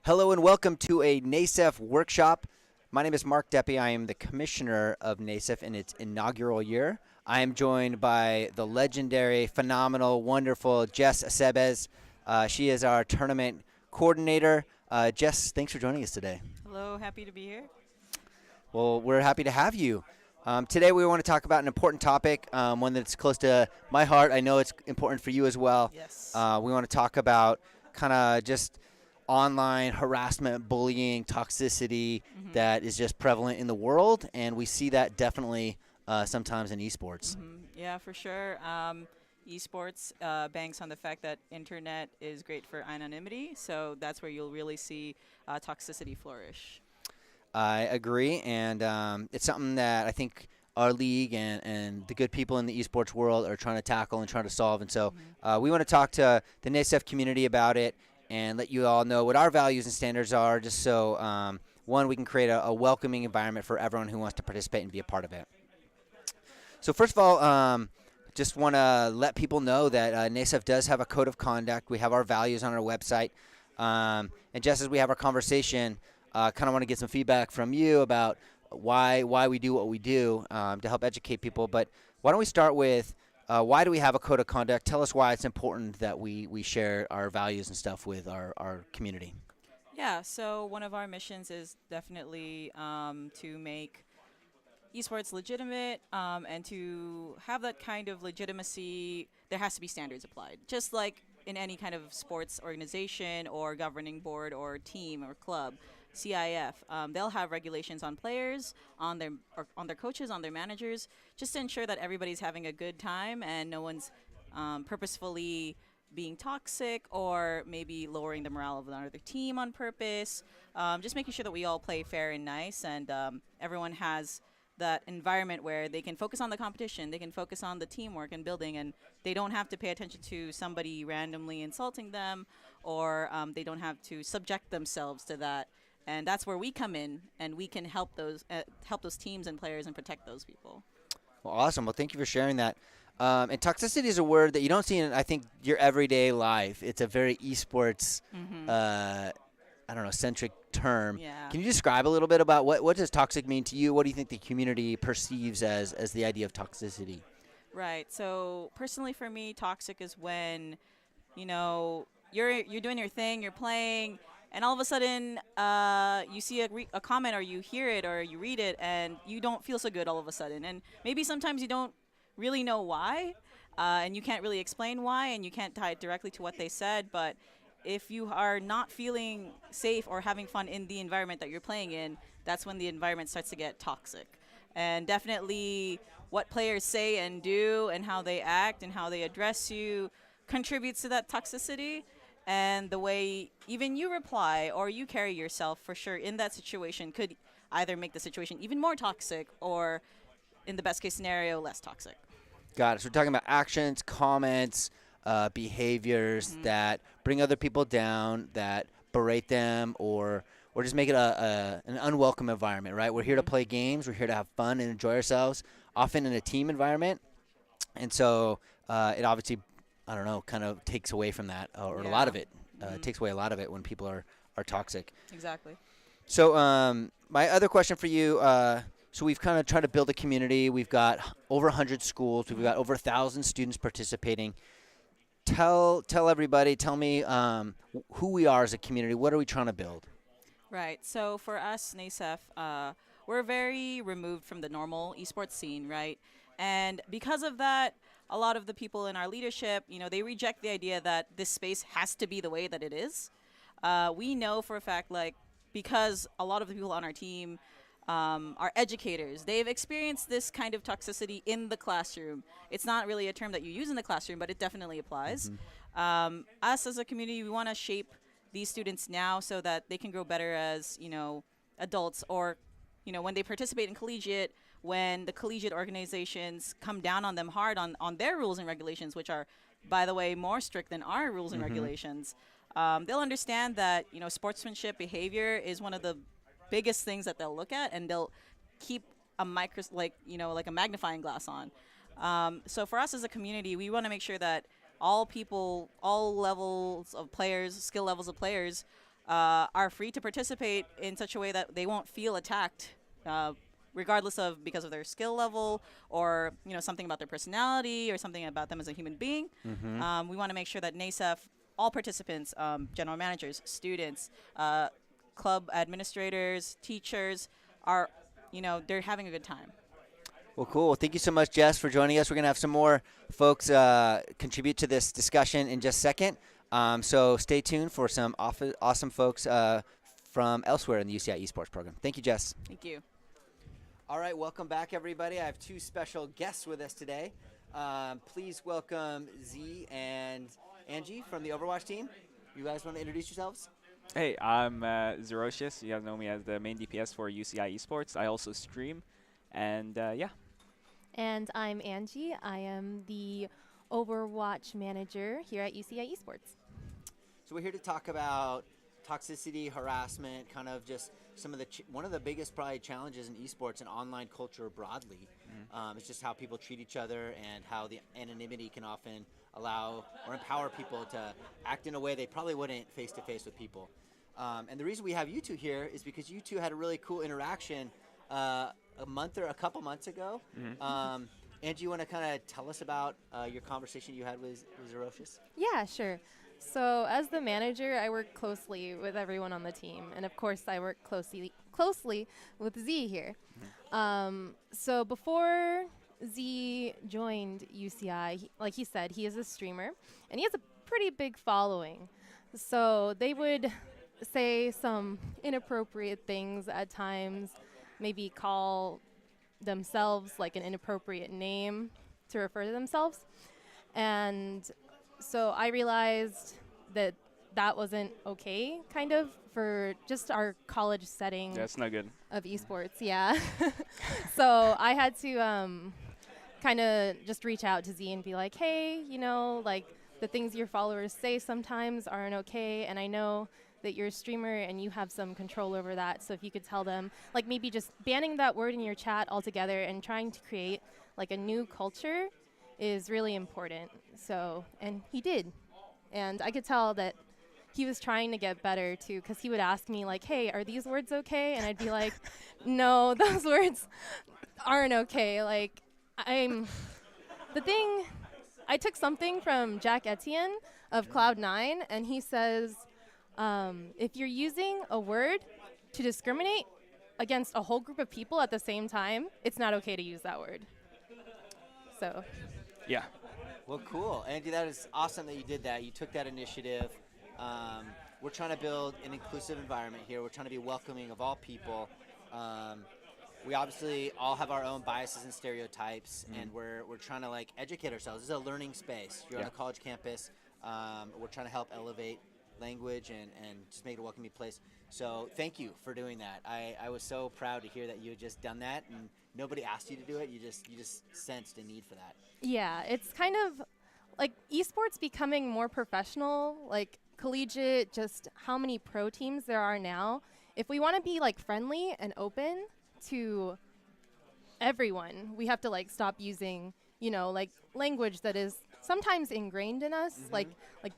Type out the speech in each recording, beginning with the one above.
Hello and welcome to a NASEF workshop. My name is Mark Deppy. I am the commissioner of NASEF in its inaugural year. I am joined by the legendary, phenomenal, wonderful Jess Acebes. She is our tournament coordinator. Jess, thanks for joining us today. Hello, happy to be here. Well, we're happy to have you. Today we want to talk about an important topic, one that's close to my heart. I know it's important for you as well. Yes. We want to talk about kind of just online harassment, bullying, toxicity that is just prevalent in the world, and we see that definitely sometimes in esports. Yeah, for sure. Esports banks on the fact that internet is great for anonymity, so that's where you'll really see toxicity flourish. I agree, and it's something that I think our league and the good people in the esports world are trying to tackle and trying to solve, and so we want to talk to the NASEF community about it and let you all know what our values and standards are, just so, one, we can create a welcoming environment for everyone who wants to participate and be a part of it. So first of all, just want to let people know that NASEF does have a code of conduct. We have our values on our website. And just as we have our conversation, kind of want to get some feedback from you about why we do what we do to help educate people. But why don't we start with why do we have a code of conduct? Tell us why it's important that we share our values and stuff with our community. Yeah, so one of our missions is definitely to make esports legitimate, and to have that kind of legitimacy, there has to be standards applied. Just like in any kind of sports organization or governing board or team or club, CIF, they'll have regulations on players, on their coaches, on their managers, just to ensure that everybody's having a good time and no one's purposefully being toxic or maybe lowering the morale of another team on purpose. Just making sure that we all play fair and nice, and everyone has that environment where they can focus on the competition, they can focus on the teamwork and building, and they don't have to pay attention to somebody randomly insulting them, or they don't have to subject themselves to that. And that's where we come in, and we can help those teams and players and protect those people. Well, awesome. Well, thank you for sharing that. And toxicity is a word that you don't see in, I think, your everyday life. It's a very esports, I don't know, centric term. Yeah. Can you describe a little bit about what does toxic mean to you? What do you think the community perceives as the idea of toxicity? Right. So personally, for me, toxic is when, you're doing your thing, you're playing, and all of a sudden you see a comment, or you hear it, or you read it, and you don't feel so good all of a sudden. And maybe sometimes you don't really know why, and you can't really explain why, and you can't tie it directly to what they said. But if you are not feeling safe or having fun in the environment that you're playing in, that's when the environment starts to get toxic. And definitely what players say and do and how they act and how they address you contributes to that toxicity. And the way even you reply or you carry yourself, for sure, in that situation could either make the situation even more toxic or, in the best case scenario, less toxic. Got it. So we're talking about actions, comments, behaviors that bring other people down, that berate them, or just make it an unwelcome environment, right? We're here to play games. We're here to have fun and enjoy ourselves, often in a team environment. And so it obviously, I don't know, kind of takes away from that, or a lot of it. It takes away a lot of it when people are toxic. Exactly. So my other question for you, so we've kind of tried to build a community. We've got over 100 schools. We've got over 1,000 students participating. Tell everybody, tell me who we are as a community. What are we trying to build? Right. So for us, NASEF, we're very removed from the normal esports scene, right? And because of that, a lot of the people in our leadership, they reject the idea that this space has to be the way that it is. We know for a fact, because a lot of the people on our team are educators. They've experienced this kind of toxicity in the classroom. It's not really a term that you use in the classroom, but it definitely applies. Us as a community, we want to shape these students now so that they can grow better as, adults, or, when they participate in collegiate, when the collegiate organizations come down on them hard on their rules and regulations, which are, by the way, more strict than our rules and regulations, they'll understand that, sportsmanship behavior is one of the biggest things that they'll look at, and they'll keep a like a magnifying glass on. So for us as a community, we want to make sure that all people, all levels of players, skill levels of players, are free to participate in such a way that they won't feel attacked, regardless of because of their skill level or something about their personality or something about them as a human being. Mm-hmm. We want to make sure that NASEF, all participants, general managers, students, club administrators, teachers, are they're having a good time. Well, cool. Well, thank you so much, Jess, for joining us. We're going to have some more folks contribute to this discussion in just a second. So stay tuned for some awesome folks from elsewhere in the UCI Esports program. Thank you, Jess. Thank you. All right, welcome back, everybody. I have two special guests with us today. Please welcome Z and Angie from the Overwatch team. You guys want to introduce yourselves? Hey, I'm Zerocious. You guys know me as the main DPS for UCI Esports. I also stream, and yeah. And I'm Angie. I am the Overwatch manager here at UCI Esports. So we're here to talk about toxicity, harassment, kind of just some of the one of the biggest probably challenges in esports and online culture broadly. It's just how people treat each other and how the anonymity can often allow or empower people to act in a way they probably wouldn't face to face with people. And the reason we have you two here is because you two had a really cool interaction a couple months ago. Angie, you want to kind of tell us about your conversation you had with Zerocious? Yeah, sure. So as the manager, I work closely with everyone on the team, and of course, I work closely with Z here. So before Z joined UCI, like he said, he is a streamer, and he has a pretty big following. So they would say some inappropriate things at times, maybe call themselves like an inappropriate name to refer to themselves. And so I realized that that wasn't okay, kind of, for just our college setting. That's not good. Of esports, yeah. So I had to kind of just reach out to Z and be like, hey, like the things your followers say sometimes aren't okay, and I know that you're a streamer and you have some control over that, so if you could tell them, like maybe just banning that word in your chat altogether and trying to create like a new culture is really important. So, and he did. And I could tell that he was trying to get better too, because he would ask me like, hey, are these words okay? And I'd be like, no, those words aren't okay. Like, I took something from Jack Etienne of Cloud9, and he says, if you're using a word to discriminate against a whole group of people at the same time, it's not okay to use that word. So. Yeah. Well, cool. Andy, that is awesome that you did that. You took that initiative. We're trying to build an inclusive environment here. We're trying to be welcoming of all people. We obviously all have our own biases and stereotypes, and we're trying to like educate ourselves. This is a learning space. You're on a college campus. We're trying to help elevate language and just make it a welcoming place. So thank you for doing that. I was so proud to hear that you had just done that, and nobody asked you to do it. You just sensed a need for that. Yeah, it's kind of like esports becoming more professional, like collegiate, just how many pro teams there are now. If we want to be like friendly and open to everyone, we have to like stop using, like language that is sometimes ingrained in us, like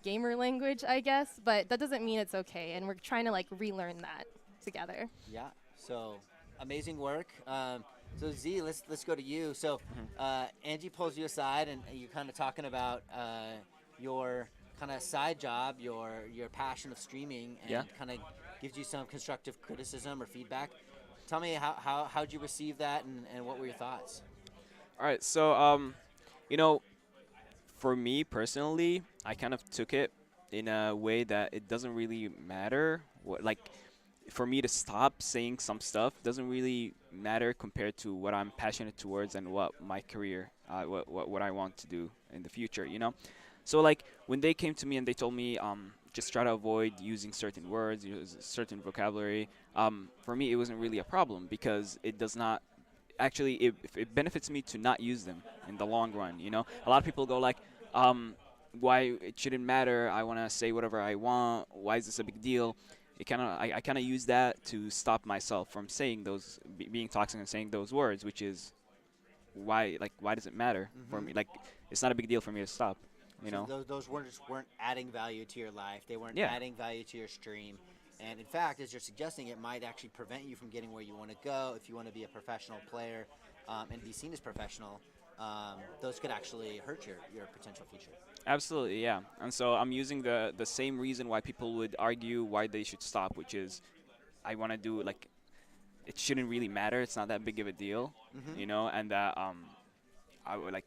gamer language, I guess, but that doesn't mean it's okay, and we're trying to like relearn that together. Yeah, so amazing work. So Z, let's go to you. So Angie pulls you aside, and you're kind of talking about your kind of side job, your passion of streaming, and kind of gives you some constructive criticism or feedback. Tell me how'd you receive that, and what were your thoughts? All right. So for me personally, I kind of took it in a way that it doesn't really matter. For me to stop saying some stuff doesn't really matter compared to what I'm passionate towards and what my career, what I want to do in the future, So like when they came to me and they told me just try to avoid using certain words, use certain vocabulary, for me it wasn't really a problem because it does not, actually it benefits me to not use them in the long run, A lot of people go like, why it shouldn't matter, I want to say whatever I want, why is this a big deal? I kind of use that to stop myself from saying those, being toxic and saying those words, which is why does it matter for me? Like, it's not a big deal for me to stop, So those words weren't adding value to your life. They weren't adding value to your stream. And in fact, as you're suggesting, it might actually prevent you from getting where you want to go. If you want to be a professional player and be seen as professional, those could actually hurt your potential future. Absolutely, yeah. And so I'm using the same reason why people would argue why they should stop, which is I want to do like it shouldn't really matter. It's not that big of a deal, Mm-hmm. you know, and that I would like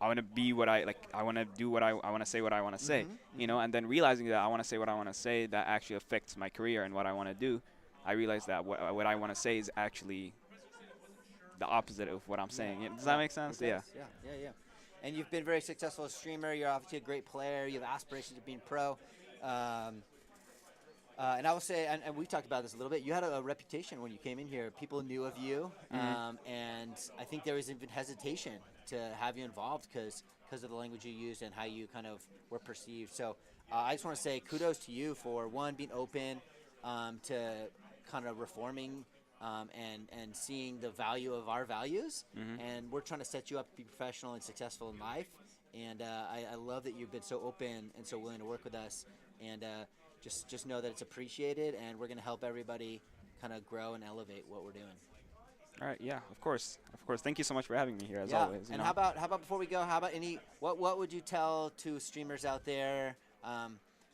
I want to be what I like. I want to do what I want to say what I want to say, Mm-hmm. you know, and then realizing that I want to say what I want to say that actually affects my career and what I want to do. I realize that what I want to say is actually the opposite of what I'm saying. Does that make sense? It Yeah. does. Yeah, yeah, yeah. And you've been very successful as a streamer. You're obviously a great player. You have aspirations of being pro. Um, and I will say, and we talked about this a little bit. You had a reputation when you came in here. People knew of you, and I think there was even hesitation to have you involved because of the language you used and how you kind of were perceived. So I just want to say kudos to you for one being open to kind of reforming and seeing the value of our values. And we're trying to set you up to be professional and successful in life. And I love that you've been so open and so willing to work with us. And just know that it's appreciated, and we're going to help everybody kind of grow and elevate what we're doing. All right. Yeah. Of course. Of course. Thank you so much for having me here, as Yeah. always. You And know? how about before we go? How about what would you tell to streamers out there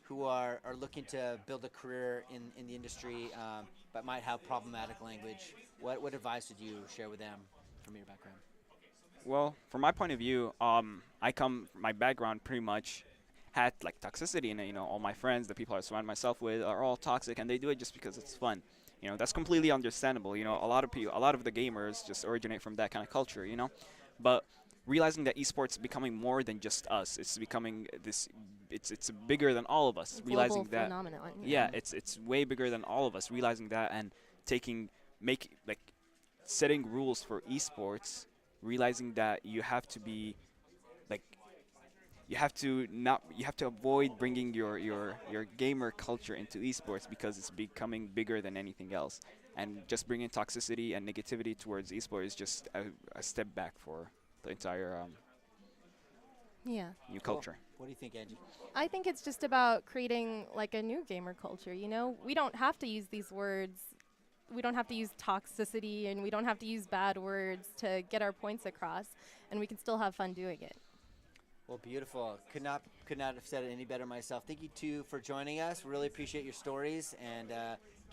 who are looking to build a career in the industry but might have problematic language? What advice would you share with them from your background? Well, from my point of view, my background pretty much had like toxicity in it. You know, all my friends, the people I surround myself with, are all toxic, and they do it just because it's fun. You know, that's completely understandable. You know, a lot of the gamers just originate from that kind of culture. You know, but realizing that esports is becoming more than just us, it's becoming this. It's bigger than all of us. Global Realizing that, phenomenon. yeah, it's way bigger than all of us. Realizing that and setting rules for esports, realizing that you have to be like you have to avoid bringing your gamer culture into esports because it's becoming bigger than anything else, and just bringing toxicity and negativity towards esports is just a step back for the entire Yeah. new Cool. culture. What do you think, Angie? I think it's just about creating like a new gamer culture, you know? We don't have to use these words. We don't have to use toxicity, and we don't have to use bad words to get our points across, and we can still have fun doing it. Well, beautiful. Could not have said it any better myself. Thank you too for joining us. Really appreciate your stories, and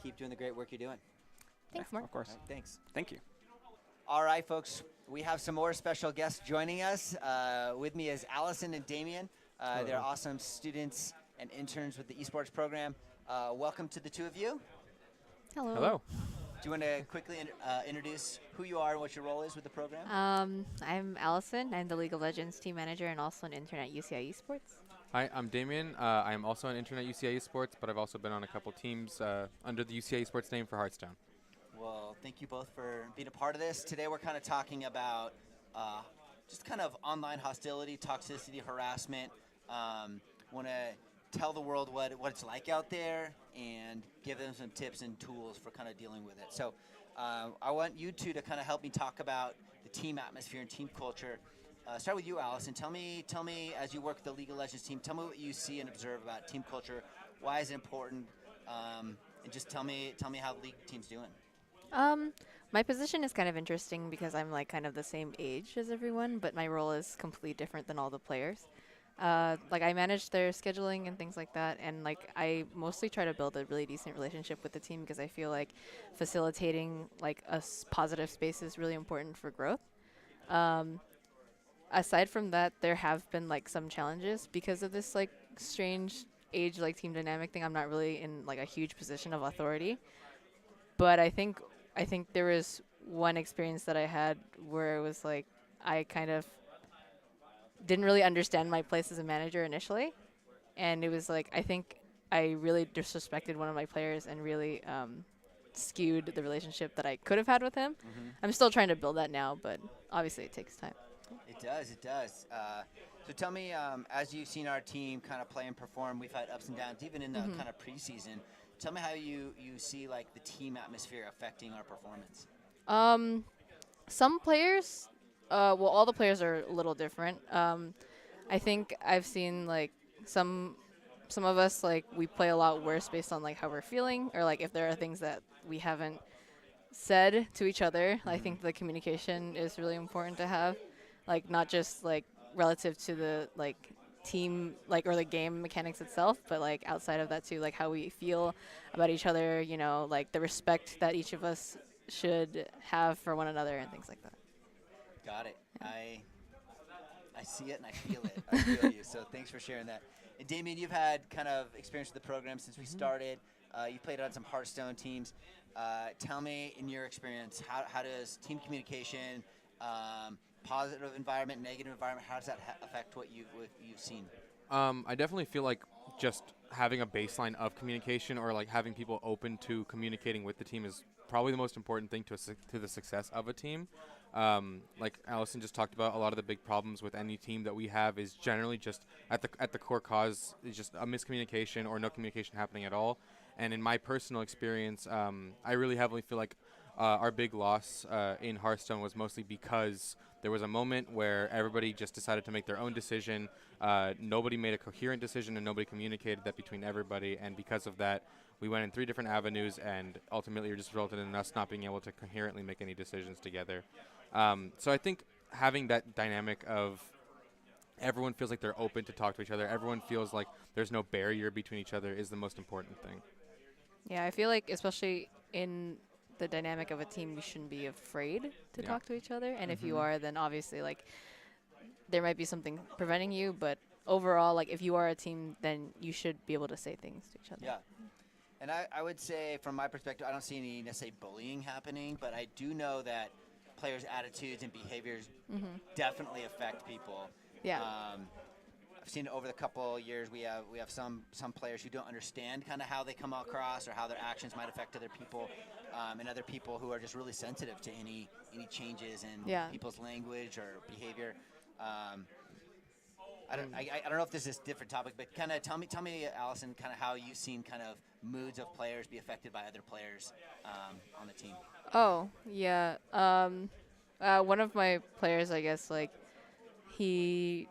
keep doing the great work you're doing. Thanks, Yeah, Mark. of course. All right, thanks. Thank you. All right, folks. We have some more special guests joining us. With me is Allison and Damien. They're awesome students and interns with the esports program. Welcome to the two of you. Hello. Hello. Do you want to quickly introduce who you are and what your role is with the program? I'm Allison. I'm the League of Legends team manager and also an intern at UCI Esports. Hi, I'm Damien. I am also an intern at UCI Esports, but I've also been on a couple teams under the UCI Esports name for Hearthstone. Well, thank you both for being a part of this. Today we're kind of talking about just kind of online hostility, toxicity, harassment. Want to tell the world what it's like out there and give them some tips and tools for kind of dealing with it. So I want you two to kind of help me talk about the team atmosphere and team culture. Start with you, Allison. Tell me, as you work with the League of Legends team, tell me what you see and observe about team culture. Why is it important? And just tell me how the league team's doing. My position is kind of interesting because I'm like kind of the same age as everyone, but my role is completely different than all the players. Like I manage their scheduling and things like that, and like I mostly try to build a really decent relationship with the team because I feel like facilitating like a positive space is really important for growth. Aside from that, there have been like some challenges because of this like strange age like team dynamic thing. I'm not really in like a huge position of authority, but I think there was one experience that I had where it was like I kind of didn't really understand my place as a manager initially, and it was like I think I really disrespected one of my players and really skewed the relationship that I could have had with him. I'm still trying to build that now, but obviously it takes time. It does. So tell me, as you've seen our team kind of play and perform, we've had ups and downs, even in the kind of preseason. Tell me how you see like the team atmosphere affecting our performance. Some players, well, all the players are a little different. I think I've seen like some some of us like we play a lot worse based on like how we're feeling, or like if there are things that we haven't said to each other. I think the communication is really important to have, like not just like relative to the like team like or the game mechanics itself, but like outside of that too, like how we feel about each other, you know, like the respect that each of us should have for one another and things like that. Got it. I see it and I feel it. I feel you. So thanks for sharing that. And Damien, you've had kind of experience with the program since we started. You played on some Hearthstone teams. Tell me, in your experience, how does team communication, positive environment, negative environment, how does that affect what you've seen? I definitely feel like just having a baseline of communication, or like having people open to communicating with the team, is probably the most important thing to the success of a team. Like Allison just talked about, a lot of the big problems with any team that we have is generally just at the core cause is just a miscommunication or no communication happening at all. And in my personal experience, I really heavily feel like our big loss in Hearthstone was mostly because there was a moment where everybody just decided to make their own decision. Nobody made a coherent decision, and nobody communicated that between everybody. And because of that, we went in 3 different avenues, and ultimately it just resulted in us not being able to coherently make any decisions together. So I think having that dynamic of everyone feels like they're open to talk to each other, everyone feels like there's no barrier between each other, is the most important thing. Yeah, I feel like especially in the dynamic of a team, you shouldn't be afraid to talk to each other. And if you are, then obviously like there might be something preventing you. But overall, like if you are a team, then you should be able to say things to each other. Yeah. And I would say, from my perspective, I don't see any necessarily bullying happening, but I do know that players' attitudes and behaviors definitely affect people. Yeah. I've seen it over the couple of years. We have some players who don't understand kind of how they come across or how their actions might affect other people, and other people who are just really sensitive to any changes in people's language or behavior. I don't know if this is a different topic, but kind of tell me, Allison, kind of how you've seen kind of moods of players be affected by other players on the team. Oh, yeah. One of my players, I guess, like he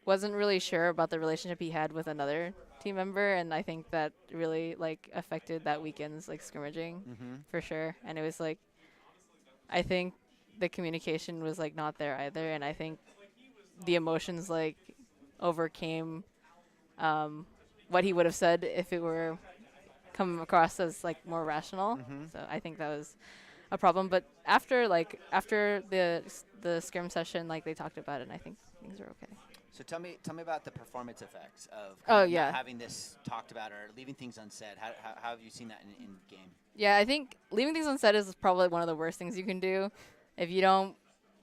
wasn't really sure about the relationship he had with another team member, and I think that really like affected that weekend's like scrimmaging for sure. And it was like, I think the communication was like not there either, and I think the emotions like overcame what he would have said if it were come across as like more rational. So I think that was a problem. But after the scrim session, like they talked about it, and I think things are okay. So tell me about the performance effects of yeah. not having this talked about or leaving things unsaid. How have you seen that in game? Yeah, I think leaving things unsaid is probably one of the worst things you can do. If you don't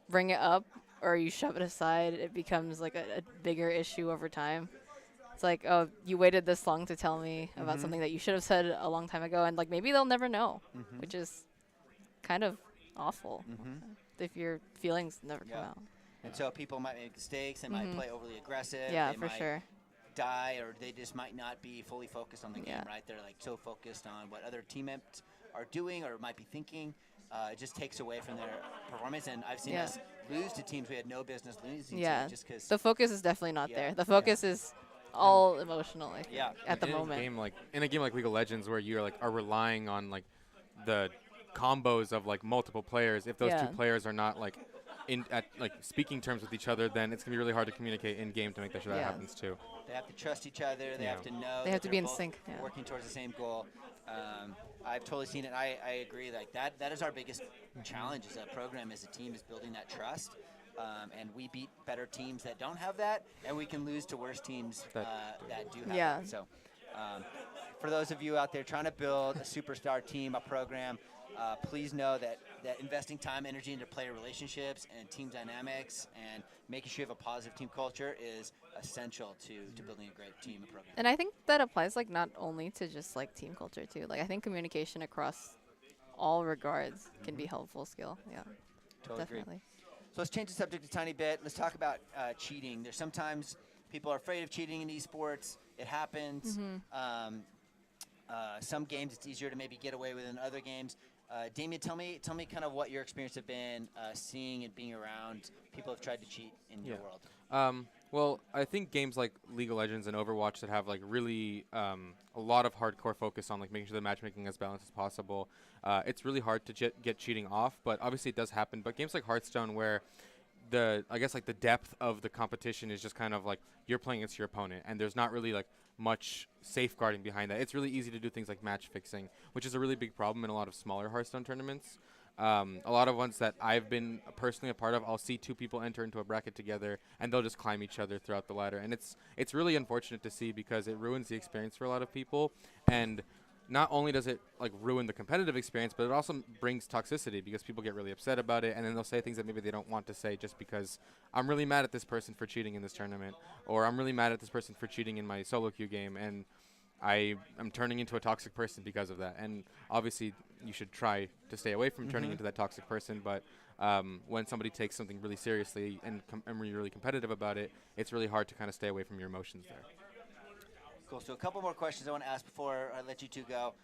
bring it up or you shove it aside, it becomes like a bigger issue over time. It's like, oh, you waited this long to tell me about something that you should have said a long time ago, and like maybe they'll never know, which is kind of awful if your feelings never come out. And so people might make mistakes. They might play overly aggressive. Yeah, they for might sure. die, or they just might not be fully focused on the game, right? They're like so focused on what other teammates are doing or might be thinking. It just takes away from their performance. And I've seen us lose to teams we had no business losing to, just because the focus is definitely not there. The focus is all emotional, I think, at the in moment. In a game like League of Legends, where you are relying on like the combos of like multiple players, if those 2 players are not like at like speaking terms with each other, then it's gonna be really hard to communicate in game to make sure that happens too. They have to trust each other. They have to know. They have to be in both sync. working towards the same goal. I've totally seen it. I agree. Like that is our biggest challenge as a program, as a team, is building that trust. And we beat better teams that don't have that, and we can lose to worse teams that do have that. So for those of you out there trying to build a superstar team, a program, please know that investing time, energy into player relationships and team dynamics and making sure you have a positive team culture is essential to building a great team and program. And I think that applies like not only to just like team culture too. Like I think communication across all regards can be helpful skill. Yeah, Totally definitely. agree. So let's change the subject a tiny bit. Let's talk about cheating. There's sometimes people are afraid of cheating in esports. It happens. Some games it's easier to maybe get away with than other games. Damien, tell me kind of what your experience have been seeing and being around people who have tried to cheat in your world. Well, I think games like League of Legends and Overwatch that have like really a lot of hardcore focus on like making sure the matchmaking as balanced as possible. It's really hard to get cheating off, but obviously it does happen. But games like Hearthstone, where I guess like the depth of the competition is just kind of like you're playing against your opponent, and there's not really like much safeguarding behind that. It's really easy to do things like match fixing, which is a really big problem in a lot of smaller Hearthstone tournaments. A lot of ones that I've been personally a part of, I'll see two people enter into a bracket together, and they'll just climb each other throughout the ladder, and it's really unfortunate to see because it ruins the experience for a lot of people. And not only does it like ruin the competitive experience, but it also brings toxicity because people get really upset about it, and then they'll say things that maybe they don't want to say just because I'm really mad at this person for cheating in this tournament, or I'm really mad at this person for cheating in my solo queue game, and I am turning into a toxic person because of that. And obviously, you should try to stay away from turning into that toxic person. But when somebody takes something really seriously and you're really competitive about it, it's really hard to kind of stay away from your emotions there. Cool. So a couple more questions I want to ask before I let you two go.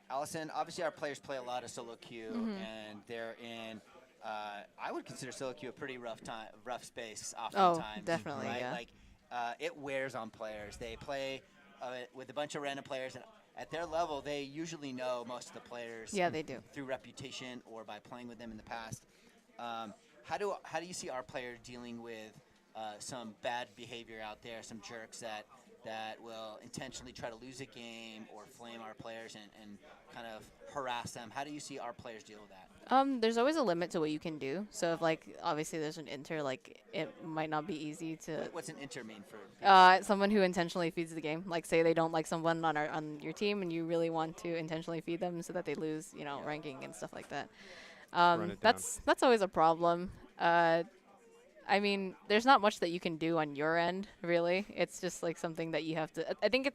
Allison, obviously our players play a lot of solo queue, and they're in. I would consider solo queue a pretty rough space. Oftentimes, definitely, right? yeah. Like it wears on players. They play with a bunch of random players, and at their level, they usually know most of the players. Yeah, they do. Through reputation or by playing with them in the past. How do you see our players dealing with some bad behavior out there, some jerks that will intentionally try to lose a game or flame our players and kind of harass them? How do you see our players deal with that? There's always a limit to what you can do. So if like obviously there's an inter, like it might not be easy to. What's an inter mean for? Someone who intentionally feeds the game. Like say they don't like someone on your team, and you really want to intentionally feed them so that they lose, ranking and stuff like that. That's always a problem. I mean, there's not much that you can do on your end, really. It's just like something that you have to. I think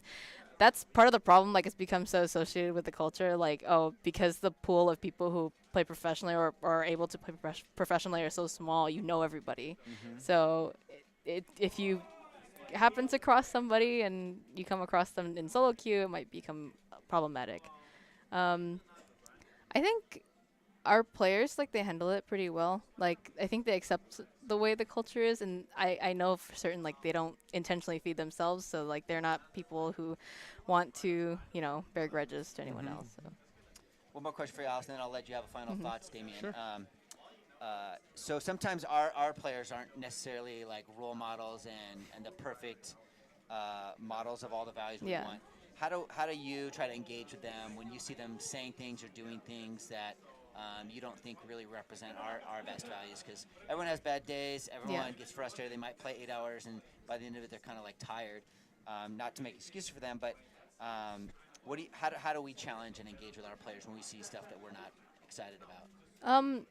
that's part of the problem. Like it's become so associated with the culture. Like because the pool of people who play professionally or are able to play professionally are so small, you know everybody. So if you happen to cross somebody and you come across them in solo queue, it might become problematic. I think our players, like, they handle it pretty well. Like, I think they accept the way the culture is, and I know for certain, like, they don't intentionally feed themselves, so, like, they're not people who want to, bear grudges to anyone else. So. One more question for you, Allison, then I'll let you have a final thoughts, Damien. Sure. So sometimes our players aren't necessarily, like, role models and the perfect models of all the values we want. How do you try to engage with them when you see them saying things or doing things that you don't think really represent our best values? Because everyone has bad days. Everyone gets frustrated. They might play 8 hours, and by the end of it, they're kind of like tired. Not to make excuses for them, but how do we challenge and engage with our players when we see stuff that we're not excited about?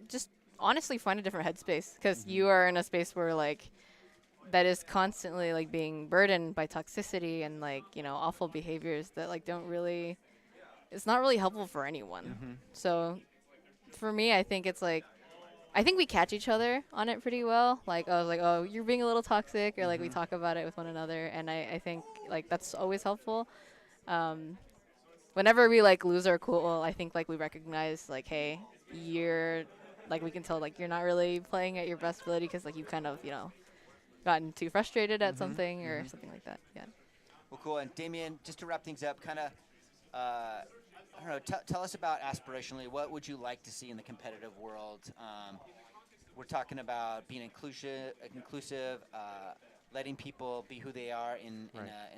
Just honestly find a different headspace, because you are in a space where, like, that is constantly, like, being burdened by toxicity and, like, awful behaviors that, like, it's not really helpful for anyone. So for me, I think it's like, I think we catch each other on it pretty well. Like, I was like, oh, you're being a little toxic, or like we talk about it with one another, and I think like that's always helpful. Whenever we like lose our cool, I think like we recognize like, hey, you're like, we can tell like you're not really playing at your best ability because like you kind of gotten too frustrated at something or something like that. Yeah. Well, cool. And Damien, just to wrap things up, kind of. I don't know. Tell us about aspirationally. What would you like to see in the competitive world? We're talking about being inclusive, letting people be who they are in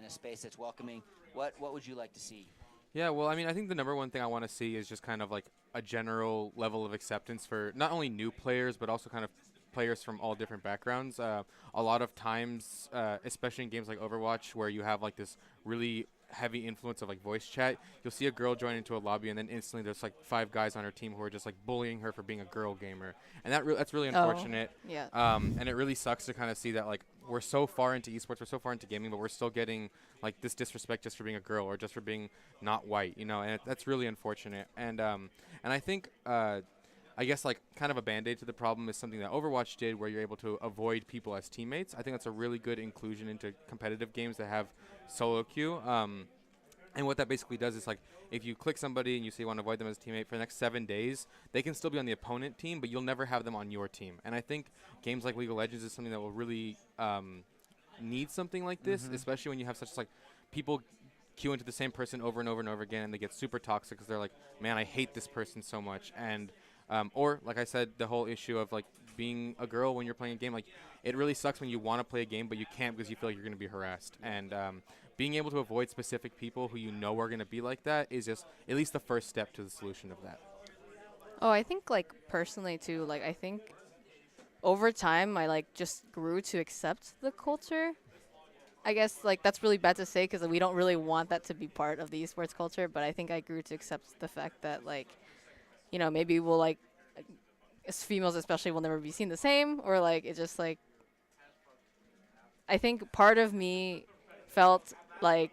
a space that's welcoming. What would you like to see? Yeah, well, I mean, I think the number one thing I want to see is just kind of like a general level of acceptance for not only new players, but also kind of players from all different backgrounds. A lot of times, especially in games like Overwatch, where you have like this really heavy influence of like voice chat, you'll see a girl join into a lobby, and then instantly there's like 5 guys on her team who are just like bullying her for being a girl gamer, and that's really unfortunate. Yeah. And it really sucks to kind of see that like we're so far into esports, we're so far into gaming, but we're still getting like this disrespect just for being a girl or just for being not white, and that's really unfortunate. And I think I guess like kind of a band-aid to the problem is something that Overwatch did, where you're able to avoid people as teammates. I think that's a really good inclusion into competitive games that have solo queue. And what that basically does is, like, if you click somebody and you say you want to avoid them as a teammate for the next 7 days, they can still be on the opponent team, but you'll never have them on your team. And I think games like League of Legends is something that will really need something like this, especially when you have such, like, people queue into the same person over and over and over again, and they get super toxic because they're like, man, I hate this person so much. And or, like I said, the whole issue of, like, being a girl when you're playing a game. Like, it really sucks when you want to play a game, but you can't because you feel like you're going to be harassed. And being able to avoid specific people who you know are going to be like that is just at least the first step to the solution of that. Oh, I think, like, personally too, like, I think over time I, like, just grew to accept the culture. I guess, like, that's really bad to say because we don't really want that to be part of the esports culture, but I think I grew to accept the fact that, like, you know, maybe we'll, like, as females especially, will never be seen the same, or, like, it's just, like, I think part of me felt like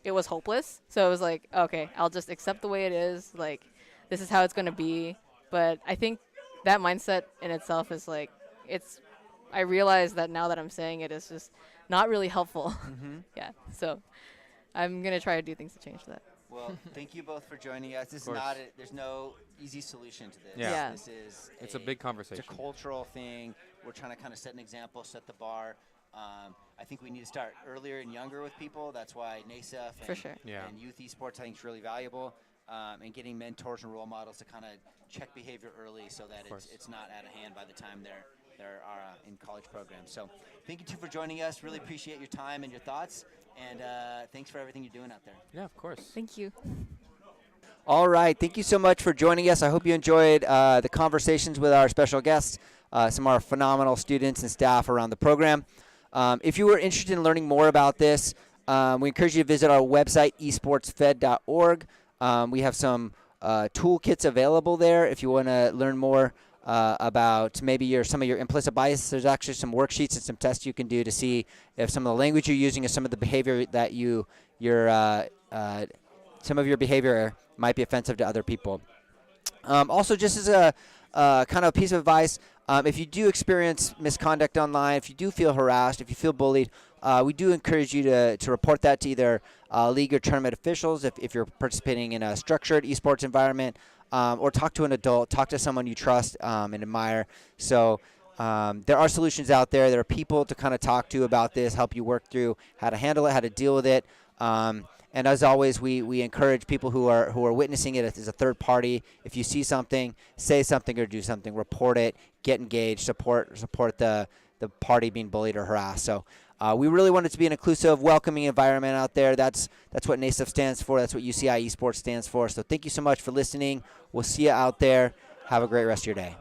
it was hopeless. So it was like, okay, I'll just accept the way it is. Like, this is how it's going to be. But I think that mindset in itself is, like, I realize that now that I'm saying it, it's just not really helpful. Yeah. So I'm going to try to do things to change that. Well, thank you both for joining us. This is there's no easy solution to this. Yeah. This is It's a big conversation. It's a cultural thing. We're trying to kind of set an example, set the bar. I think we need to start earlier and younger with people. That's why NASEF For sure. and youth esports I think is really valuable. And getting mentors and role models to kind of check behavior early so that it's not out of hand by the time they're in college programs. So thank you two for joining us. Really appreciate your time and your thoughts. And thanks for everything you're doing out there. Yeah, of course. Thank you. All right. Thank you so much for joining us. I hope you enjoyed the conversations with our special guests, some of our phenomenal students and staff around the program. If you were interested in learning more about this, we encourage you to visit our website, esportsfed.org. We have some toolkits available there if you want to learn more about maybe some of your implicit bias. There's actually some worksheets and some tests you can do to see if some of the language you're using or some of the behavior that some of your behavior might be offensive to other people. Also, just as a kind of piece of advice, if you do experience misconduct online, if you do feel harassed, if you feel bullied, we do encourage you to report that to either league or tournament officials if you're participating in a structured esports environment, or talk to an adult, talk to someone you trust and admire. So there are solutions out there. There are people to kind of talk to about this, help you work through how to handle it, how to deal with it. And as always, we encourage people who are witnessing it as a third party. If you see something, say something or do something, report it, get engaged, support the party being bullied or harassed. So we really want it to be an inclusive, welcoming environment out there. That's what NASEF stands for. That's what UCI Esports stands for. So thank you so much for listening. We'll see you out there. Have a great rest of your day.